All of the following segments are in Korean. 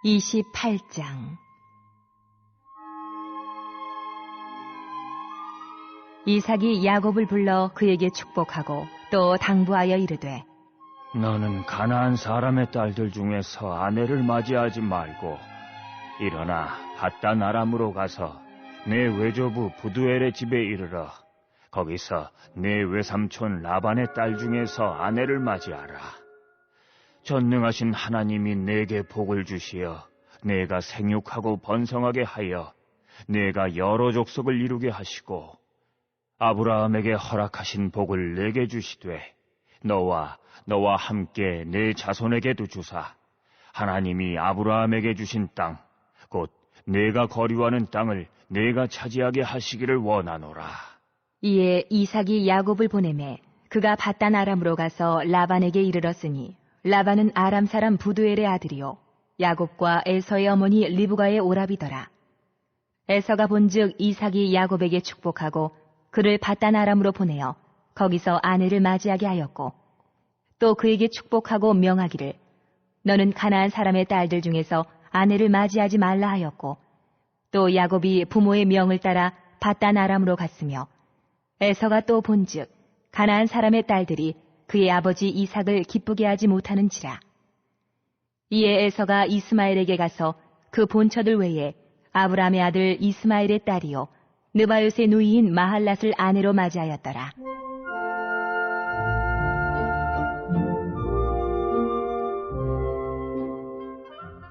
28장. 이삭이 야곱을 불러 그에게 축복하고 또 당부하여 이르되, 너는 가나안 사람의 딸들 중에서 아내를 맞이하지 말고 일어나 밧단 아람으로 가서 내 외조부 부두엘의 집에 이르러 거기서 내 외삼촌 라반의 딸 중에서 아내를 맞이하라. 전능하신 하나님이 내게 복을 주시어 내가 생육하고 번성하게 하여 내가 여러 족속을 이루게 하시고 아브라함에게 허락하신 복을 내게 주시되 너와 함께 내 자손에게도 주사 하나님이 아브라함에게 주신 땅 곧 내가 거류하는 땅을 내가 차지하게 하시기를 원하노라. 이에 이삭이 야곱을 보내매 그가 밧단 아람으로 가서 라반에게 이르렀으니 라반은 아람 사람 부두엘의 아들이요 야곱과 에서의 어머니 리브가의 오라비더라. 에서가 본즉 이삭이 야곱에게 축복하고 그를 밧단 아람으로 보내어 거기서 아내를 맞이하게 하였고 또 그에게 축복하고 명하기를 너는 가나안 사람의 딸들 중에서 아내를 맞이하지 말라 하였고 또 야곱이 부모의 명을 따라 밧단 아람으로 갔으며 에서가 또 본즉 가나안 사람의 딸들이 그의 아버지 이삭을 기쁘게 하지 못하는지라. 이에 에서가 이스마엘에게 가서 그 본처들 외에 아브라함의 아들 이스마엘의 딸이요 느바요스의 누이인 마할랏을 아내로 맞이하였더라.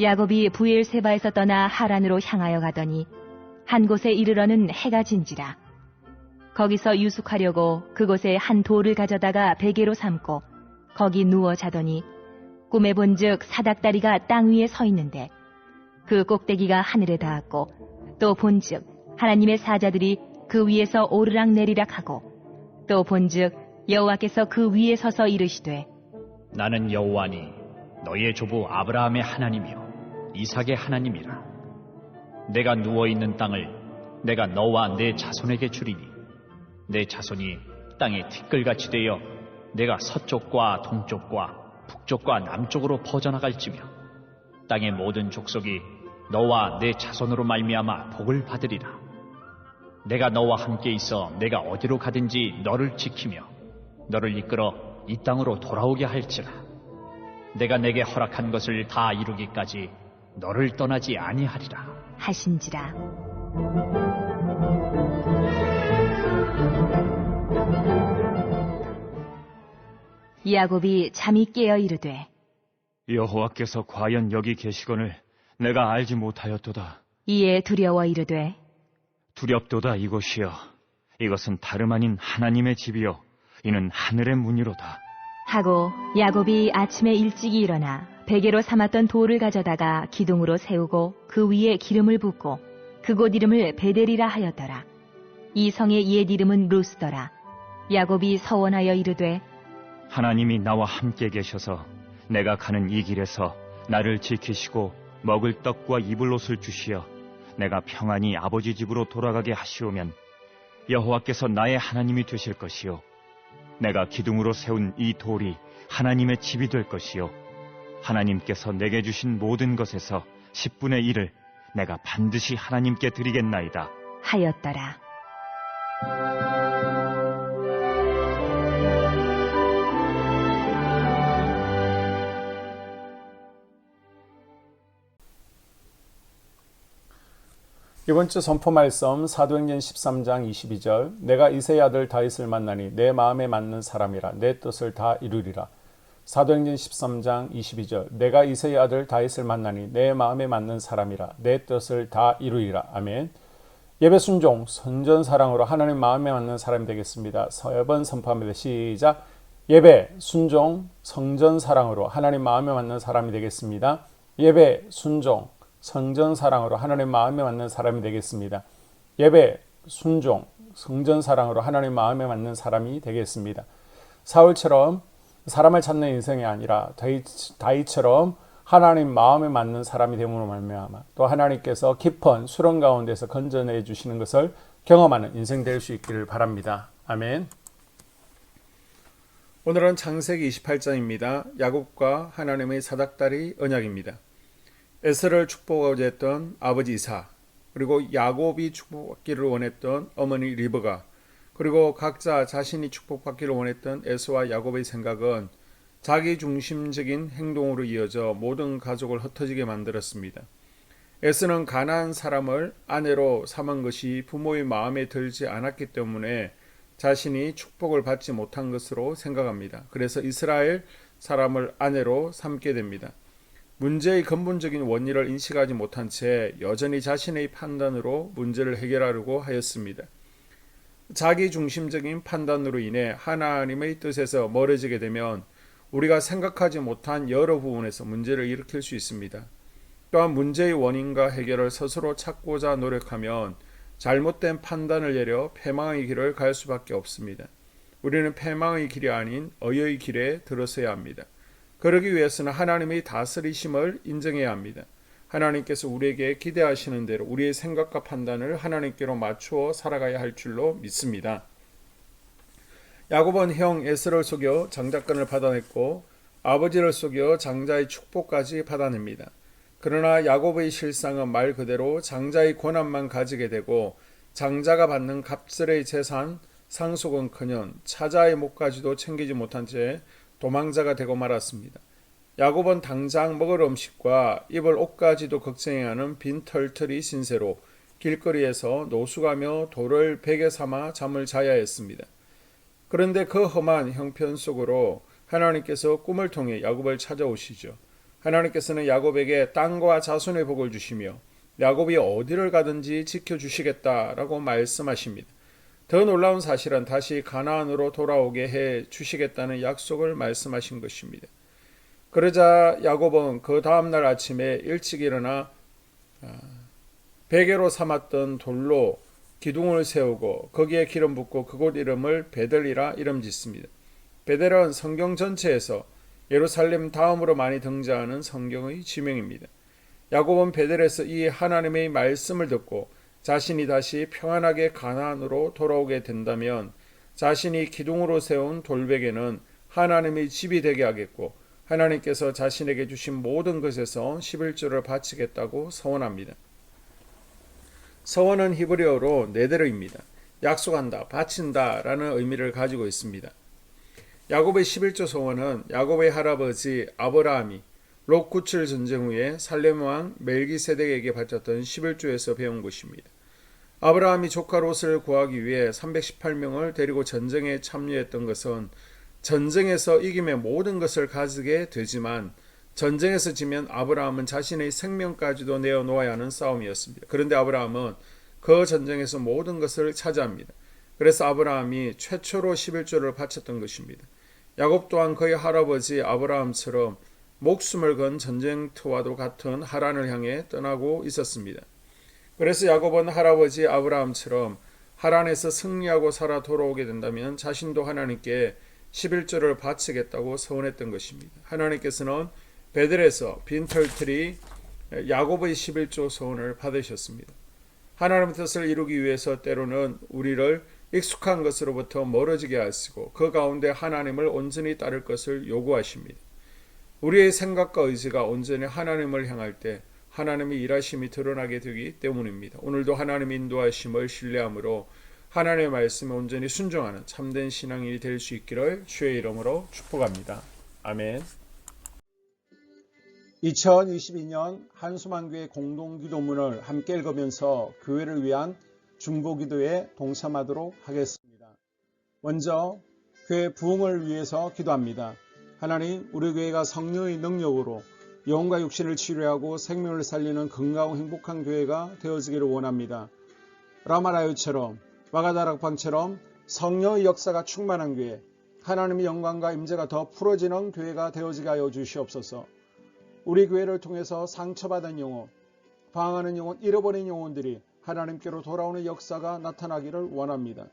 야곱이 부엘세바에서 떠나 하란으로 향하여 가더니 한 곳에 이르러는 해가 진지라. 거기서 유숙하려고 그곳에 한 돌을 가져다가 베개로 삼고 거기 누워 자더니 꿈에 본즉 사닥다리가 땅 위에 서 있는데 그 꼭대기가 하늘에 닿았고 또 본즉 하나님의 사자들이 그 위에서 오르락 내리락 하고 또 본즉 여호와께서 그 위에 서서 이르시되 나는 여호와니 너의 조부 아브라함의 하나님이요 이삭의 하나님이라. 내가 누워있는 땅을 내가 너와 내 자손에게 주리니 내 자손이 땅에 티끌같이 되어 내가 서쪽과 동쪽과 북쪽과 남쪽으로 퍼져나갈지며 땅의 모든 족속이 너와 내 자손으로 말미암아 복을 받으리라. 내가 너와 함께 있어 내가 어디로 가든지 너를 지키며 너를 이끌어 이 땅으로 돌아오게 할지라. 내가 내게 허락한 것을 다 이루기까지 너를 떠나지 아니하리라 하신지라. 야곱이 잠이 깨어 이르되 여호와께서 과연 여기 계시거늘 내가 알지 못하였도다. 이에 두려워 이르되 두렵도다 이곳이여. 이것은 다름 아닌 하나님의 집이요 이는 하늘의 문이로다. 하고 야곱이 아침에 일찍이 일어나 베개로 삼았던 돌을 가져다가 기둥으로 세우고 그 위에 기름을 붓고 그곳 이름을 베델이라 하였더라. 이 성의 옛 이름은 루스더라. 야곱이 서원하여 이르되 하나님이 나와 함께 계셔서 내가 가는 이 길에서 나를 지키시고 먹을 떡과 입을 옷을 주시어 내가 평안히 아버지 집으로 돌아가게 하시오면 여호와께서 나의 하나님이 되실 것이요 내가 기둥으로 세운 이 돌이 하나님의 집이 될 것이요 하나님께서 내게 주신 모든 것에서 10분의 1을 내가 반드시 하나님께 드리겠나이다 하였더라. 이번 주 선포 말씀 사도행전 13장 22절 내가 이새의 아들 다윗을 만나니 내 마음에 맞는 사람이라 내 뜻을 다 이루리라. 사도행전 13장 22절 내가 이새의 아들 다윗을 만나니 내 마음에 맞는 사람이라 내 뜻을 다 이루리라. 아멘. 예배 순종 선전사랑으로 하나님 마음에 맞는 사람이 되겠습니다. 세 번 선포합니다. 시작. 예배 순종 성전사랑으로 하나님 마음에 맞는 사람이 되겠습니다. 예배 순종 성전사랑으로 하나님 마음에 맞는 사람이 되겠습니다. 예배, 순종, 성전사랑으로 하나님 마음에 맞는 사람이 되겠습니다. 사울처럼 사람을 찾는 인생이 아니라 다윗처럼 하나님 마음에 맞는 사람이 됨으로 말미암아 또 하나님께서 깊은 수렁 가운데서 건져내 주시는 것을 경험하는 인생 될 수 있기를 바랍니다. 아멘. 오늘은 창세기 28장입니다. 야곱과 하나님의 사닥다리 언약입니다. 에서를 축복하고자 했던 아버지 이삭, 그리고 야곱이 축복받기를 원했던 어머니 리브가, 그리고 각자 자신이 축복받기를 원했던 에서와 야곱의 생각은 자기 중심적인 행동으로 이어져 모든 가족을 흩어지게 만들었습니다. 에서는 가나안 사람을 아내로 삼은 것이 부모의 마음에 들지 않았기 때문에 자신이 축복을 받지 못한 것으로 생각합니다. 그래서 이스라엘 사람을 아내로 삼게 됩니다. 문제의 근본적인 원인을 인식하지 못한 채 여전히 자신의 판단으로 문제를 해결하려고 하였습니다. 자기 중심적인 판단으로 인해 하나님의 뜻에서 멀어지게 되면 우리가 생각하지 못한 여러 부분에서 문제를 일으킬 수 있습니다. 또한 문제의 원인과 해결을 스스로 찾고자 노력하면 잘못된 판단을 내려 패망의 길을 갈 수밖에 없습니다. 우리는 패망의 길이 아닌 의의 길에 들어서야 합니다. 그러기 위해서는 하나님의 다스리심을 인정해야 합니다. 하나님께서 우리에게 기대하시는 대로 우리의 생각과 판단을 하나님께로 맞추어 살아가야 할 줄로 믿습니다. 야곱은 형 에서를 속여 장자권을 받아냈고 아버지를 속여 장자의 축복까지 받아냅니다. 그러나 야곱의 실상은 말 그대로 장자의 권한만 가지게 되고 장자가 받는 갑절의 재산 상속은커녕 차자의 목까지도 챙기지 못한 채 도망자가 되고 말았습니다. 야곱은 당장 먹을 음식과 입을 옷까지도 걱정해야 하는 빈털터리 신세로 길거리에서 노숙하며 돌을 베개 삼아 잠을 자야 했습니다. 그런데 그 험한 형편 속으로 하나님께서 꿈을 통해 야곱을 찾아오시죠. 하나님께서는 야곱에게 땅과 자손의 복을 주시며 야곱이 어디를 가든지 지켜주시겠다라고 말씀하십니다. 더 놀라운 사실은 다시 가나안으로 돌아오게 해 주시겠다는 약속을 말씀하신 것입니다. 그러자 야곱은 그 다음날 아침에 일찍 일어나 베개로 삼았던 돌로 기둥을 세우고 거기에 기름 붓고 그곳 이름을 베델이라 이름 짓습니다. 베델은 성경 전체에서 예루살렘 다음으로 많이 등장하는 성경의 지명입니다. 야곱은 베델에서 이 하나님의 말씀을 듣고 자신이 다시 평안하게 가나안으로 돌아오게 된다면 자신이 기둥으로 세운 돌베개는 하나님의 집이 되게 하겠고 하나님께서 자신에게 주신 모든 것에서 11조를 바치겠다고 서원합니다. 서원은 히브리어로 네데르입니다. 약속한다, 바친다 라는 의미를 가지고 있습니다. 야곱의 11조 서원은 야곱의 할아버지 아브라함이 롯 구출 전쟁 후에 살렘 왕 멜기세덱에게 바쳤던 11조에서 배운 것입니다. 아브라함이 조카 롯을 구하기 위해 318명을 데리고 전쟁에 참여했던 것은 전쟁에서 이기면 모든 것을 가지게 되지만 전쟁에서 지면 아브라함은 자신의 생명까지도 내어놓아야 하는 싸움이었습니다. 그런데 아브라함은 그 전쟁에서 모든 것을 차지합니다. 그래서 아브라함이 최초로 11조를 바쳤던 것입니다. 야곱 또한 그의 할아버지 아브라함처럼 목숨을 건 전쟁터와도 같은 하란을 향해 떠나고 있었습니다. 그래서 야곱은 할아버지 아브라함처럼 하란에서 승리하고 살아 돌아오게 된다면 자신도 하나님께 11조를 바치겠다고 서원했던 것입니다. 하나님께서는 베델에서 빈털터리 야곱의 11조 서원을 받으셨습니다. 하나님의 뜻을 이루기 위해서 때로는 우리를 익숙한 것으로부터 멀어지게 하시고 그 가운데 하나님을 온전히 따를 것을 요구하십니다. 우리의 생각과 의지가 온전히 하나님을 향할 때 하나님의 일하심이 드러나게 되기 때문입니다. 오늘도 하나님의 인도하심을 신뢰함으로 하나님의 말씀에 온전히 순종하는 참된 신앙인이 될 수 있기를 주의 이름으로 축복합니다. 아멘. 2022년 한수만교회 공동기도문을 함께 읽으면서 교회를 위한 중보기도에 동참하도록 하겠습니다. 먼저 교회 부흥을 위해서 기도합니다. 하나님, 우리 교회가 성령의 능력으로 영혼과 육신을 치료하고 생명을 살리는 건강하고 행복한 교회가 되어지기를 원합니다. 라마라요처럼 와가다락방처럼 성령의 역사가 충만한 교회, 하나님의 영광과 임재가 더 풀어지는 교회가 되어지게 하여 주시옵소서. 우리 교회를 통해서 상처받은 영혼, 방황하는 영혼, 잃어버린 영혼들이 하나님께로 돌아오는 역사가 나타나기를 원합니다.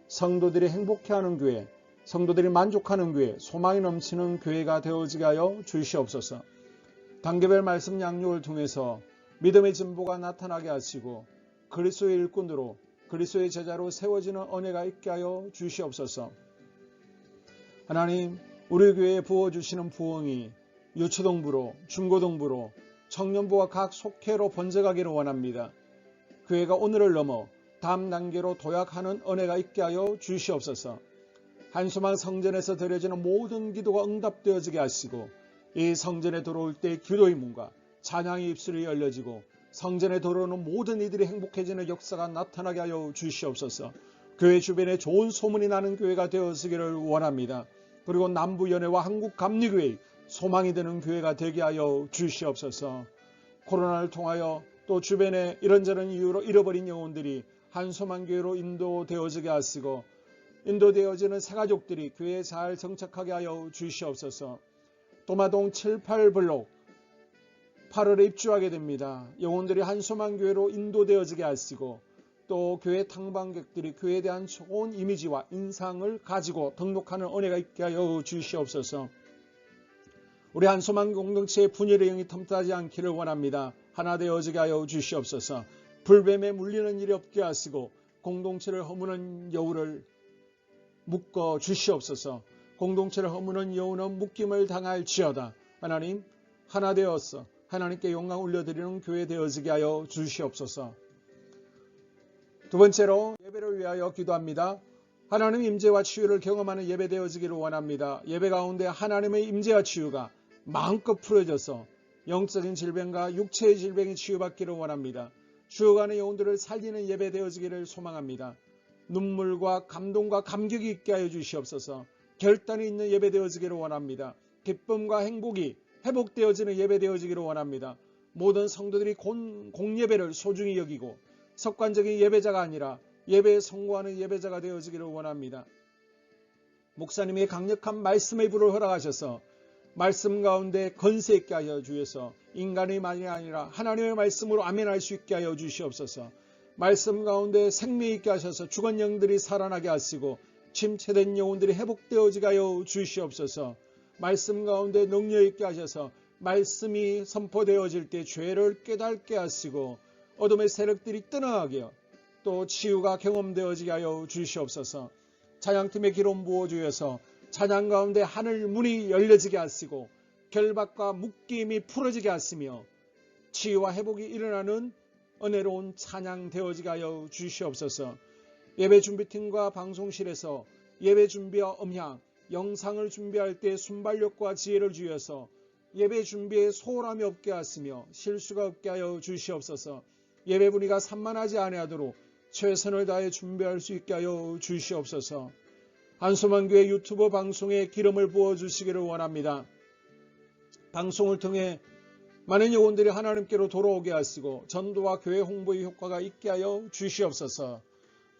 성도들이 행복해하는 교회, 성도들이 만족하는 교회, 소망이 넘치는 교회가 되어지게 하여 주시옵소서. 단계별 말씀 양육을 통해서 믿음의 진보가 나타나게 하시고 그리스도의 일꾼으로 그리스도의 제자로 세워지는 은혜가 있게 하여 주시옵소서. 하나님, 우리 교회에 부어주시는 부흥이 유초동부로 중고동부로 청년부와 각 속회로 번져가기를 원합니다. 교회가 오늘을 넘어 다음 단계로 도약하는 은혜가 있게 하여 주시옵소서. 한수만 성전에서 드려지는 모든 기도가 응답되어지게 하시고 이 성전에 들어올 때 기도의 문과 찬양의 입술이 열려지고 성전에 들어오는 모든 이들이 행복해지는 역사가 나타나게 하여 주시옵소서. 교회 주변에 좋은 소문이 나는 교회가 되어지기를 원합니다. 그리고 남부연회와 한국감리교회의 소망이 되는 교회가 되게 하여 주시옵소서. 코로나를 통하여 또 주변에 이런저런 이유로 잃어버린 영혼들이 한소망교회로 인도되어지게 하시고 인도되어지는 새가족들이 교회에 잘 정착하게 하여 주시옵소서. 도마동 7, 8블록 8월에 입주하게 됩니다. 영혼들이 한소망교회로 인도되어지게 하시고 또 교회 탕방객들이 교회에 대한 좋은 이미지와 인상을 가지고 등록하는 은혜가 있게 하여 주시옵소서. 우리 한소망 공동체의 분열의 영이 틈타지 않기를 원합니다. 하나 되어지게 하여 주시옵소서. 불뱀에 물리는 일이 없게 하시고 공동체를 허무는 여우를 묶어 주시옵소서. 공동체를 허무는 여우는 묶임을 당할지어다. 하나님 하나 되어서 하나님께 영광 올려드리는 교회 되어지게 하여 주시옵소서. 두 번째로 예배를 위하여 기도합니다. 하나님 임재와 치유를 경험하는 예배 되어지기를 원합니다. 예배 가운데 하나님의 임재와 치유가 마음껏 풀어져서 영적인 질병과 육체의 질병이 치유받기를 원합니다. 죽어가는 영혼들을 살리는 예배 되어지기를 소망합니다. 눈물과 감동과 감격이 있게 하여 주시옵소서. 결단이 있는 예배 되어지기를 원합니다. 기쁨과 행복이 회복되어지는 예배 되어지기를 원합니다. 모든 성도들이 공예배를 소중히 여기고 습관적인 예배자가 아니라 예배에 성공하는 예배자가 되어지기를 원합니다. 목사님이 강력한 말씀의 불을 허락하셔서 말씀 가운데 건세 있게 하여 주셔서 인간의 말이 아니라 하나님의 말씀으로 아멘할 수 있게 하여 주시옵소서. 말씀 가운데 생명 있게 하셔서 죽은 영들이 살아나게 하시고 침체된 영혼들이 회복되어지게 하여 주시옵소서. 말씀 가운데 능력 있게 하셔서 말씀이 선포되어질 때 죄를 깨닫게 하시고 어둠의 세력들이 떠나가게 또 치유가 경험되어지게 하여 주시옵소서. 찬양팀의 기름 부어주셔서 찬양 가운데 하늘 문이 열려지게 하시고 결박과 묶임이 풀어지게 하시며 치유와 회복이 일어나는 은혜로운 찬양 되어지게 하여 주시옵소서. 예배 준비팀과 방송실에서 예배 준비와 음향, 영상을 준비할 때 순발력과 지혜를 주셔서 예배 준비에 소홀함이 없게 하시며 실수가 없게 하여 주시옵소서. 예배 분위기가 산만하지 아니하도록 최선을 다해 준비할 수 있게 하여 주시옵소서. 한소망교회 유튜브 방송에 기름을 부어주시기를 원합니다. 방송을 통해 많은 영혼들이 하나님께로 돌아오게 하시고 전도와 교회 홍보의 효과가 있게 하여 주시옵소서.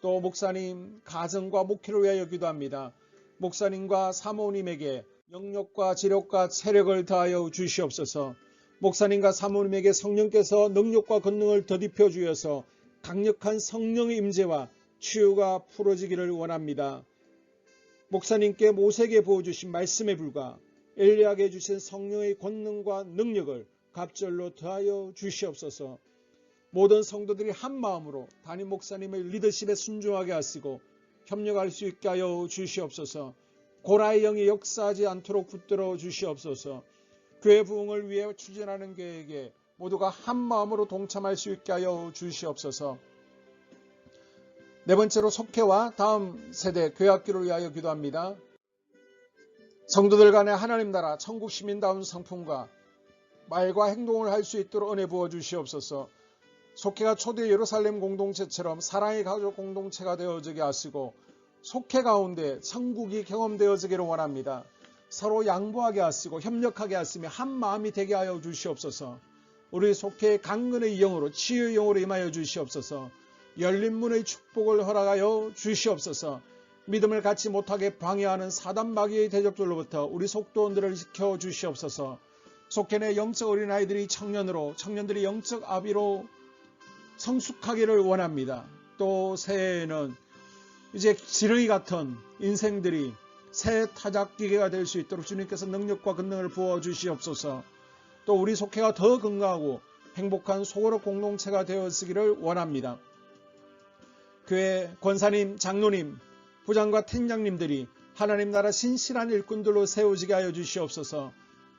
또 목사님 가정과 목회를 위하여 기도합니다. 목사님과 사모님에게 영력과 지력과 체력을 다하여 주시옵소서. 목사님과 사모님에게 성령께서 능력과 권능을 더딥혀 주셔서 강력한 성령의 임재와 치유가 풀어지기를 원합니다. 목사님께 모세에게 부어주신 말씀의 불과 엘리야에게 주신 성령의 권능과 능력을 갑절로 더하여 주시옵소서. 모든 성도들이 한 마음으로 담임 목사님의 리더십에 순종하게 하시고 협력할 수 있게 하여 주시옵소서. 고라의 영이 역사하지 않도록 붙들어 주시옵소서. 교회 부흥을 위해 추진하는 계획에 모두가 한 마음으로 동참할 수 있게 하여 주시옵소서. 네 번째로 속회와 다음 세대 교회학교를 위하여 기도합니다. 성도들 간의 하나님 나라 천국 시민다운 성품과 말과 행동을 할 수 있도록 은혜 부어 주시옵소서. 속회가 초대 예루살렘 공동체처럼 사랑의 가족 공동체가 되어지게 하시고 속회 가운데 천국이 경험되어지기를 원합니다. 서로 양보하게 하시고 협력하게 하시며 한 마음이 되게 하여 주시옵소서. 우리 속회의 강건의 영으로 치유의 영으로 임하여 주시옵소서. 열린 문의 축복을 허락하여 주시옵소서. 믿음을 갖지 못하게 방해하는 사단 마귀의 대적들로부터 우리 속도원들을 지켜 주시옵소서. 속회 내 영적 어린아이들이 청년들이 영적 아비로 성숙하기를 원합니다. 또 새해에는 이제 지렁이 같은 인생들이 새 타작기계가 될 수 있도록 주님께서 능력과 권능을 부어 주시옵소서. 또 우리 속회가 더 건강하고 행복한 소그룹 공동체가 되었기를 원합니다. 교회 권사님, 장로님, 부장과 팀장님들이 하나님 나라 신실한 일꾼들로 세워지게 하여 주시옵소서.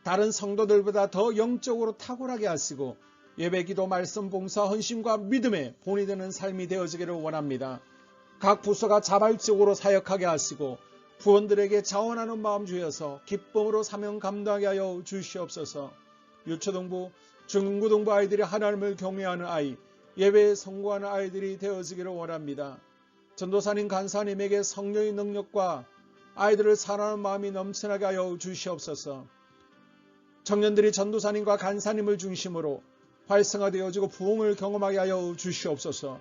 다른 성도들보다 더 영적으로 탁월하게 하시고 예배, 기도, 말씀, 봉사, 헌신과 믿음에 본이 되는 삶이 되어지기를 원합니다. 각 부서가 자발적으로 사역하게 하시고 부원들에게 자원하는 마음 주여서 기쁨으로 사명 감당하게 하여 주시옵소서. 유초등부, 중고등부 아이들이 하나님을 경외하는 아이, 예배에 성공하는 아이들이 되어지기를 원합니다. 전도사님, 간사님에게 성령의 능력과 아이들을 사랑하는 마음이 넘쳐나게 하여 주시옵소서. 청년들이 전도사님과 간사님을 중심으로 활성화되어지고 부흥을 경험하게 하여 주시옵소서.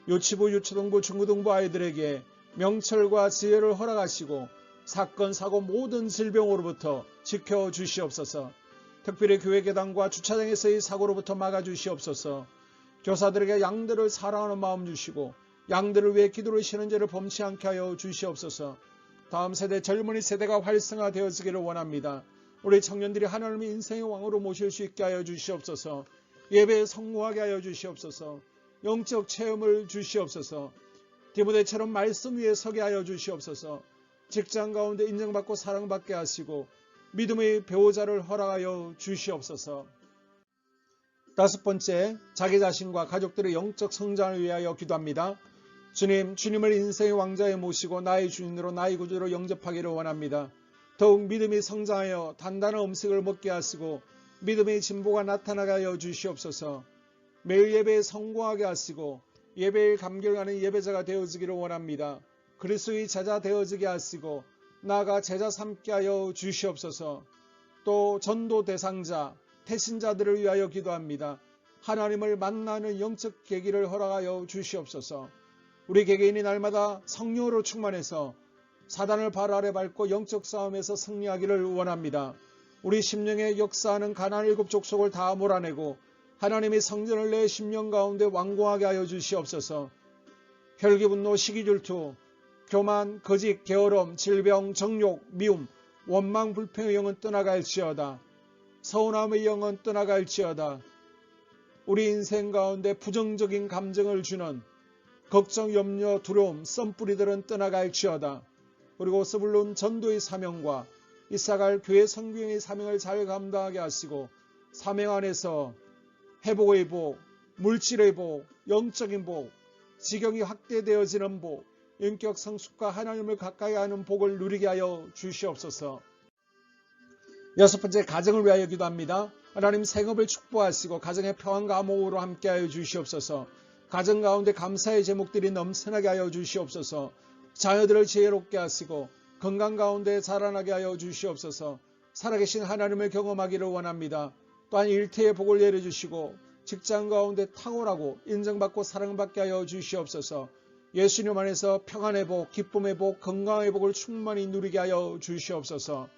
유치부, 유초등부, 중고등부 아이들에게 명철과 지혜를 허락하시고 사건, 사고, 모든 질병으로부터 지켜주시옵소서. 특별히 교회 계단과 주차장에서의 사고로부터 막아주시옵소서. 교사들에게 양들을 사랑하는 마음 주시고 양들을 위해 기도를 쉬는 죄를 범치 않게 하여 주시옵소서. 다음 세대, 젊은이 세대가 활성화되어지기를 원합니다. 우리 청년들이 하나님의 인생의 왕으로 모실 수 있게 하여 주시옵소서. 예배에 성공하게 하여 주시옵소서. 영적 체험을 주시옵소서. 디모데처럼 말씀 위에 서게 하여 주시옵소서. 직장 가운데 인정받고 사랑받게 하시고 믿음의 배우자를 허락하여 주시옵소서. 다섯 번째, 자기 자신과 가족들의 영적 성장을 위하여 기도합니다. 주님, 주님을 인생의 왕자에 모시고 나의 주인으로 나의 구주로 영접하기를 원합니다. 더욱 믿음이 성장하여 단단한 음식을 먹게 하시고 믿음의 진보가 나타나게 하여 주시옵소서. 매일 예배에 성공하게 하시고 예배에 감격하는 예배자가 되어지기를 원합니다. 그리스도의 제자 되어지게 하시고 나아가 제자 삼게 하여 주시옵소서. 또 전도 대상자, 태신자들을 위하여 기도합니다. 하나님을 만나는 영적 계기를 허락하여 주시옵소서. 우리 개개인이 날마다 성령으로 충만해서 사단을 발 아래 밟고 영적 싸움에서 승리하기를 원합니다. 우리 심령에 역사하는 가나안 일곱 족속을 다 몰아내고 하나님의 성전을 내 심령 가운데 완공하게 하여 주시옵소서. 혈기, 분노, 시기, 질투, 교만, 거짓, 게으름, 질병, 정욕, 미움, 원망, 불평의 영은 떠나갈지어다. 서운함의 영은 떠나갈지어다. 우리 인생 가운데 부정적인 감정을 주는 걱정, 염려, 두려움, 썸뿌리들은 떠나갈지어다. 그리고 스불론 전도의 사명과 이사갈 교회 성경의 사명을 잘 감당하게 하시고 사명 안에서 회복의 복, 물질의 복, 영적인 복, 지경이 확대되어지는 복, 인격 성숙과 하나님을 가까이 하는 복을 누리게 하여 주시옵소서. 여섯 번째, 가정을 위하여 기도합니다. 하나님, 생업을 축복하시고 가정의 평안과 화목으로 함께하여 주시옵소서. 가정 가운데 감사의 제목들이 넘쳐나게 하여 주시옵소서. 자녀들을 지혜롭게 하시고 건강 가운데 자라나게 하여 주시옵소서. 살아계신 하나님을 경험하기를 원합니다. 또한 일태의 복을 내려주시고 직장 가운데 탁월하고 인정받고 사랑받게 하여 주시옵소서. 예수님 안에서 평안의 복, 기쁨의 복, 건강의 복을 충만히 누리게 하여 주시옵소서.